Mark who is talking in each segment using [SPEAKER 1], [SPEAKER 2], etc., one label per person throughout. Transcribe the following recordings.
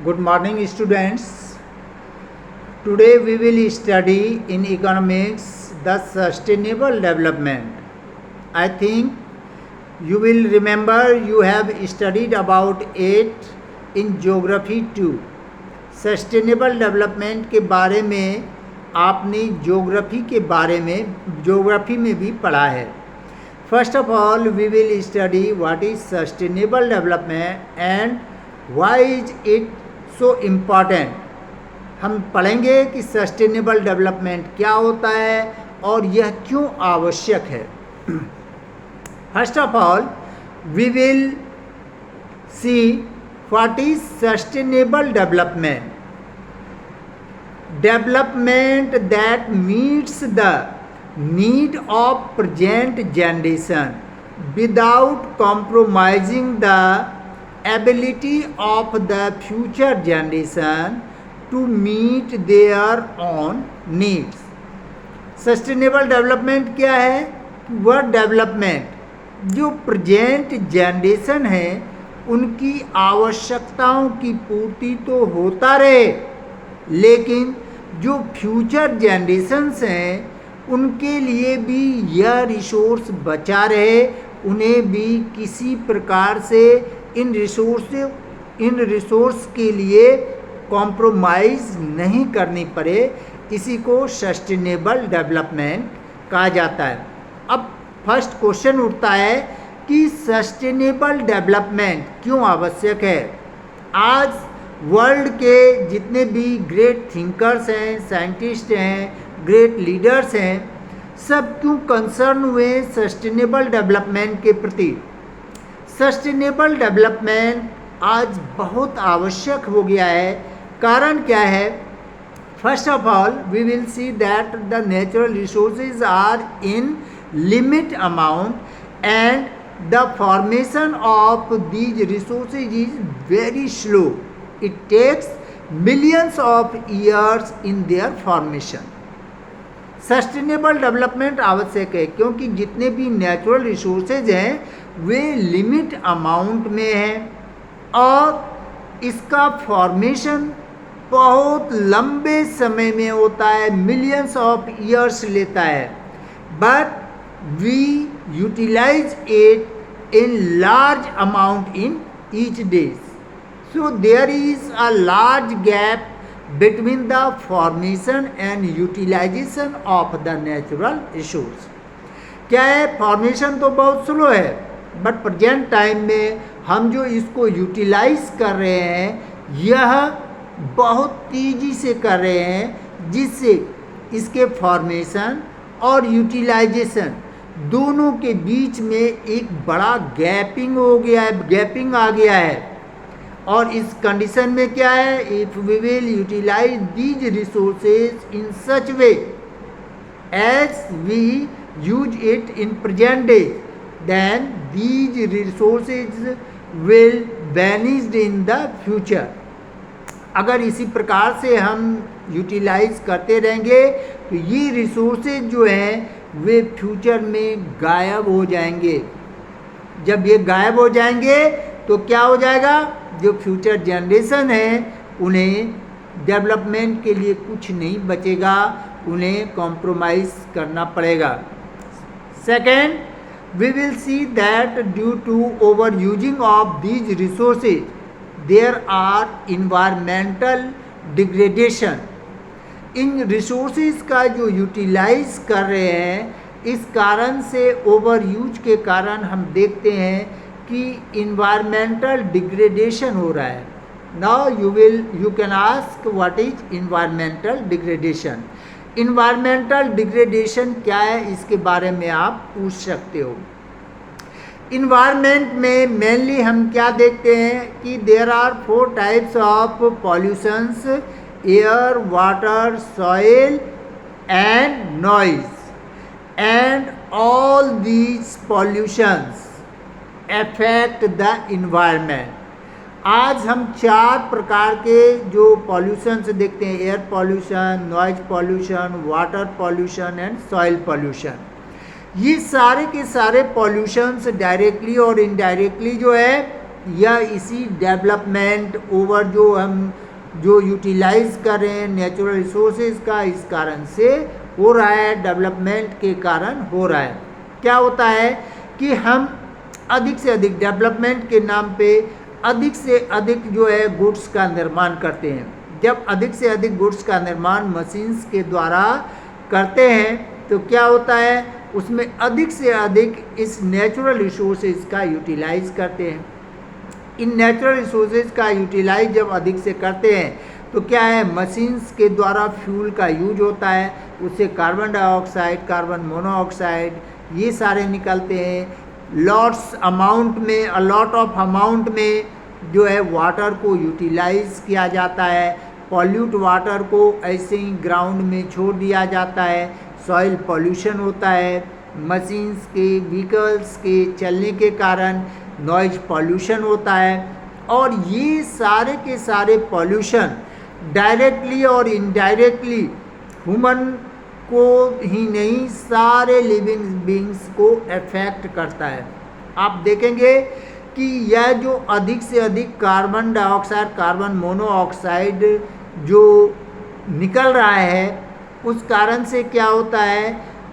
[SPEAKER 1] Good morning, students. Today we will study in economics the sustainable development. I think you will remember you have studied about it in geography too. Sustainable development के बारे में आपने geography में भी पढ़ा है. First of all, we will study what is sustainable development and why is it so important. हम पढ़ेंगे कि सस्टेनेबल डेवलपमेंट क्या होता है और यह क्यों आवश्यक है. First of all we will see what is sustainable development. Development that meets the need of present generation without compromising the ability of the future generation to meet their own needs. Sustainable development क्या है? वह development जो present generation है उनकी आवश्यकताओं की पूर्ति तो होता रहे, लेकिन जो फ्यूचर जनरेशन्स हैं उनके लिए भी यह रिसोर्स बचा रहे, उन्हें भी किसी प्रकार से इन रिसोर्स के लिए कॉम्प्रोमाइज़ नहीं करनी पड़े. इसी को सस्टेनेबल डेवलपमेंट कहा जाता है. अब फर्स्ट क्वेश्चन उठता है कि सस्टेनेबल डेवलपमेंट क्यों आवश्यक है. आज वर्ल्ड के जितने भी ग्रेट थिंकर्स हैं, साइंटिस्ट हैं, ग्रेट लीडर्स हैं, सब क्यों कंसर्न हुए सस्टेनेबल डेवलपमेंट के प्रति. सस्टेनेबल डेवलपमेंट आज बहुत आवश्यक हो गया है. कारण क्या है? First of all we will see that the natural resources are in limit amount and the formation of these resources is very slow. It takes millions of years in their formation. Sustainable development आवश्यक है क्योंकि जितने भी natural resources हैं वे limit amount में हैं और इसका फॉर्मेशन बहुत लंबे समय में होता है, मिलियंस ऑफ ईयर्स लेता है. But we utilize it in large amount in each days. So there is a large gap between the formation and utilization of the natural resource. क्या है? फॉर्मेशन तो बहुत स्लो है, बट प्रेजेंट टाइम में हम जो इसको यूटिलाइज कर रहे हैं यह बहुत तेज़ी से कर रहे हैं, जिससे इसके फॉर्मेशन और यूटिलाइजेशन दोनों के बीच में एक बड़ा गैपिंग आ गया है. और इस कंडीशन में क्या है? If we will utilize these resources in such way as we use it in present day, then these resources will vanished in the future. अगर इसी प्रकार से हम यूटिलाइज करते रहेंगे तो ये रिसोर्सेज जो हैं वे फ्यूचर में गायब हो जाएंगे. जब ये गायब हो जाएंगे तो क्या हो जाएगा? जो फ्यूचर जनरेशन है उन्हें डेवलपमेंट के लिए कुछ नहीं बचेगा, उन्हें कॉम्प्रोमाइज़ करना पड़ेगा. Second, we will see that due to over using of these resources there are environmental degradation. इन रिसोर्सेज का जो यूटिलाइज कर रहे हैं, इस कारण से ओवर यूज के कारण हम देखते हैं कि इन्वायरमेंटल डिग्रेडेशन हो रहा है. Now you can ask what is environmental degradation. Environmental degradation क्या है, इसके बारे में आप पूछ सकते हो. इन्वायरमेंट में मेनली हम क्या देखते हैं कि there are 4 types of pollutions: air, water, soil and noise. And all these pollutions affect the environment. आज हम 4 प्रकार के जो पॉल्यूशंस देखते हैं: air pollution, noise pollution, water pollution and soil pollution. ये सारे के सारे पॉल्यूशंस डायरेक्टली और इनडायरेक्टली जो है या इसी डेवलपमेंट ओवर जो यूटिलाइज कर रहे हैं नेचुरल रिसोर्सेज का, इस कारण से हो रहा है, डेवलपमेंट के कारण हो रहा है। क्या होता है कि हम अधिक से अधिक डेवलपमेंट के नाम पे अधिक से अधिक जो है गुड्स का निर्माण करते हैं। जब अधिक से अधिक गुड्स का निर्माण मशीन्स के द्वारा करते हैं तो क्या होता है, उसमें अधिक से अधिक इस नेचुरल रिसोर्सेज का यूटिलाइज करते हैं। इन नेचुरल रिसोर्सेज का यूटिलाइज जब अधिक से करते हैं तो क्या है, मशीन्स के द्वारा फ्यूल का यूज होता है, उससे कार्बन डाइऑक्साइड, कार्बन मोनोऑक्साइड ये सारे निकलते हैं। लॉट ऑफ अमाउंट में जो है वाटर को यूटिलाइज किया जाता है, पॉल्यूट वाटर को ऐसे ही ग्राउंड में छोड़ दिया जाता है, सॉइल पॉल्यूशन होता है, मशीन्स के व्हीकल्स के चलने के कारण नॉइज पॉल्यूशन होता है। और ये सारे के सारे पॉल्यूशन डायरेक्टली और इनडायरेक्टली ह्यूमन को ही नहीं, सारे लिविंग बींग्स को अफेक्ट करता है। आप देखेंगे कि यह जो अधिक से अधिक कार्बन डाइऑक्साइड, कार्बन मोनोऑक्साइड जो निकल रहा है, उस कारण से क्या होता है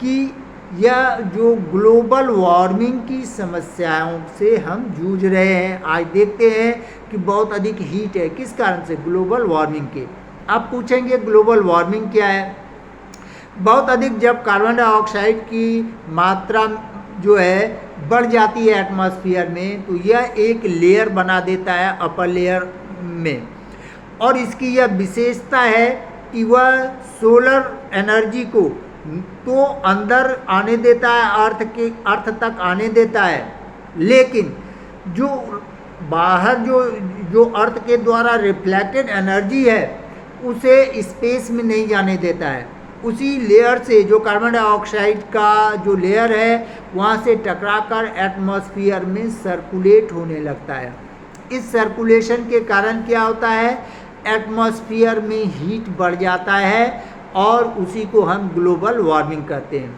[SPEAKER 1] कि यह जो ग्लोबल वार्मिंग की समस्याओं से हम जूझ रहे हैं। आज देखते हैं कि बहुत अधिक हीट है, किस कारण से, ग्लोबल वार्मिंग के। आप पूछेंगे ग्लोबल वार्मिंग क्या है। बहुत अधिक जब कार्बन डाइऑक्साइड की मात्रा जो है बढ़ जाती है एटमॉस्फेयर में, तो यह एक लेयर बना देता है अपर लेयर में, और इसकी यह विशेषता है कि वह सोलर एनर्जी को तो अंदर आने देता है, अर्थ तक आने देता है, लेकिन जो बाहर जो अर्थ के द्वारा रिफ्लेक्टेड एनर्जी है उसे स्पेस में नहीं जाने देता है। उसी लेयर से, जो कार्बन डाइऑक्साइड का जो लेयर है, वहाँ से टकराकर एटमॉस्फेयर में सर्कुलेट होने लगता है। इस सर्कुलेशन के कारण क्या होता है, एटमॉस्फेयर में हीट बढ़ जाता है और उसी को हम ग्लोबल वार्मिंग कहते हैं।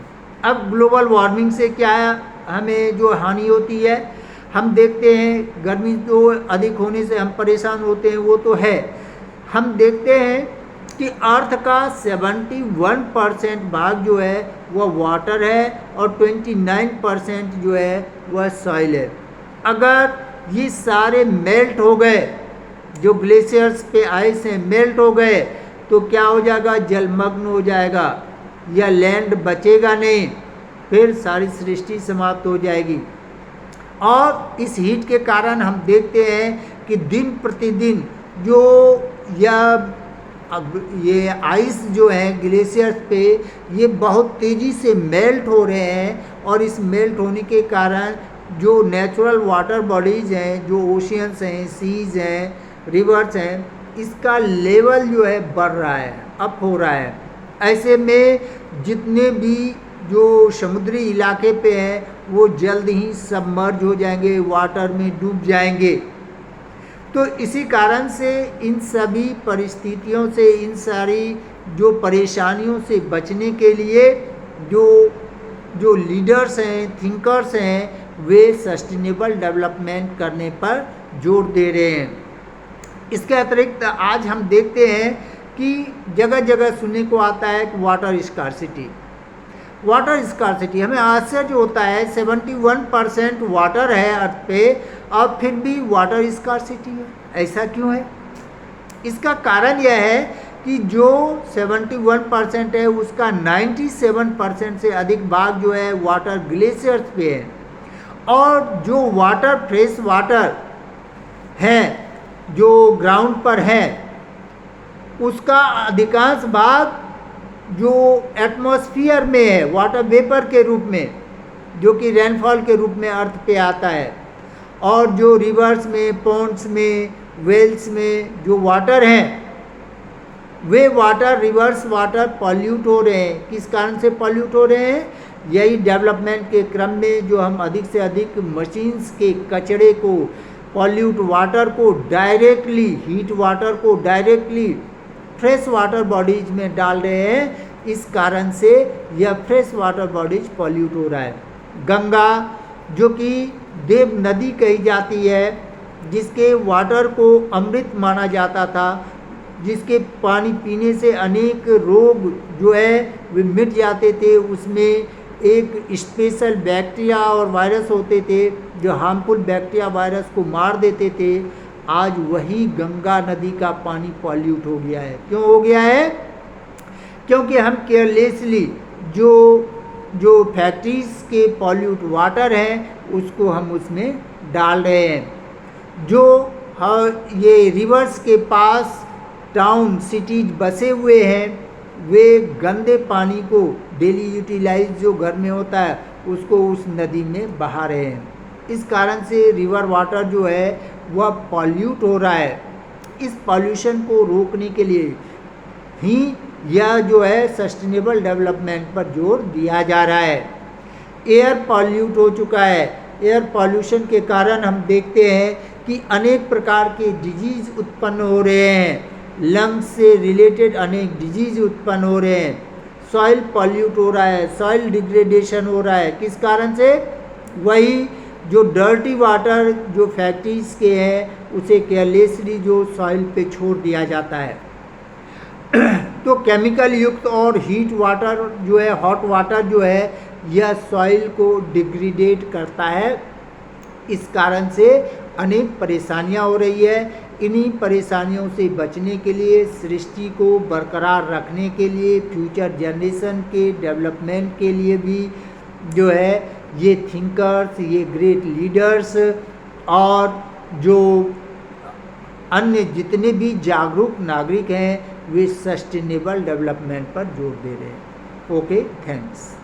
[SPEAKER 1] अब ग्लोबल वार्मिंग से क्या हमें जो हानि होती है, हम देखते हैं गर्मी तो अधिक होने से हम परेशान होते हैं, वो तो है। हम देखते हैं कि अर्थ का 71% भाग जो है वह वाटर है और 29% जो है वह सॉइल है। अगर ये सारे मेल्ट हो गए, जो ग्लेशियर्स पे आइस हैं मेल्ट हो गए, तो क्या हो जाएगा, जलमग्न हो जाएगा, या लैंड बचेगा नहीं, फिर सारी सृष्टि समाप्त हो जाएगी। और इस हीट के कारण हम देखते हैं कि दिन प्रतिदिन जो ये आइस जो है ग्लेशियर्स पे, ये बहुत तेज़ी से मेल्ट हो रहे हैं, और इस मेल्ट होने के कारण जो नेचुरल वाटर बॉडीज़ हैं, जो ओशियंस हैं, सीज हैं, रिवर्स हैं, इसका लेवल जो है बढ़ रहा है, अप हो रहा है। ऐसे में जितने भी जो समुद्री इलाके पे हैं वो जल्द ही सबमर्ज हो जाएंगे, वाटर में डूब जाएंगे। तो इसी कारण से इन सभी परिस्थितियों से, इन सारी जो परेशानियों से बचने के लिए जो लीडर्स हैं, थिंकर्स हैं, वे सस्टेनेबल डेवलपमेंट करने पर जोर दे रहे हैं। इसके अतिरिक्त आज हम देखते हैं कि जगह जगह सुनने को आता है कि वाटर स्कार्सिटी। हमें आश्चर्य होता है, 71% वाटर है अर्थ पे और फिर भी वाटर स्कार्सिटी है। ऐसा क्यों है? इसका कारण यह है कि जो 71% है उसका 97% से अधिक भाग जो है वाटर ग्लेशियर्स पे है, और जो वाटर, फ्रेश वाटर है जो ग्राउंड पर है, उसका अधिकांश भाग जो एटमॉस्फेयर में है वाटर वेपर के रूप में, जो कि रेनफॉल के रूप में अर्थ पे आता है। और जो रिवर्स में, पॉन्ड्स में, वेल्स में जो वाटर हैं, वे वाटर, रिवर्स वाटर पॉल्यूट हो रहे हैं। किस कारण से पॉल्यूट हो रहे हैं? यही डेवलपमेंट के क्रम में जो हम अधिक से अधिक मशीन्स के कचरे को, पॉल्यूट वाटर को डायरेक्टली, हीट वाटर को डायरेक्टली फ्रेश वाटर बॉडीज में डाल रहे हैं। इस कारण से यह फ्रेश वाटर बॉडीज पॉल्यूट हो रहा है। गंगा जो कि देव नदी कही जाती है, जिसके वाटर को अमृत माना जाता था, जिसके पानी पीने से अनेक रोग जो है वे मिट जाते थे, उसमें एक स्पेशल बैक्टीरिया और वायरस होते थे जो हार्मफुल बैक्टीरिया वायरस को मार देते थे। आज वही गंगा नदी का पानी पॉल्यूट हो गया है। क्यों हो गया है? क्योंकि हम केयरलेसली जो फैक्ट्रीज के पॉल्यूट वाटर हैं उसको हम उसमें डाल रहे हैं। जो ये रिवर्स के पास टाउन सिटीज बसे हुए हैं वे गंदे पानी को डेली यूटिलाइज जो घर में होता है उसको उस नदी में बहा रहे हैं। इस कारण से रिवर वाटर जो है वह पॉल्यूट हो रहा है। इस पॉल्यूशन को रोकने के लिए ही यह जो है सस्टेनेबल डेवलपमेंट पर जोर दिया जा रहा है। एयर पॉल्यूट हो चुका है। एयर पॉल्यूशन के कारण हम देखते हैं कि अनेक प्रकार के डिजीज़ उत्पन्न हो रहे हैं। लंग्स से रिलेटेड अनेक डिजीज़ उत्पन्न हो रहे हैं। सॉइल पॉल्यूट हो रहा है, सॉइल डिग्रेडेशन हो रहा है। किस कारण से? वही जो डर्टी वाटर जो फैक्ट्रीज के हैं उसे केयरलेसली जो सॉइल पे छोड़ दिया जाता है। तो केमिकल युक्त और हीट वाटर जो है, हॉट वाटर जो है, यह सॉइल को डिग्रेडेट करता है। इस कारण से अनेक परेशानियां हो रही है। इन्हीं परेशानियों से बचने के लिए, सृष्टि को बरकरार रखने के लिए, फ्यूचर जनरेशन के डेवलपमेंट के लिए भी जो है ये थिंकर्स, ये ग्रेट लीडर्स और जो अन्य जितने भी जागरूक नागरिक हैं वे सस्टेनेबल डेवलपमेंट पर जोर दे रहे हैं। Okay, thanks.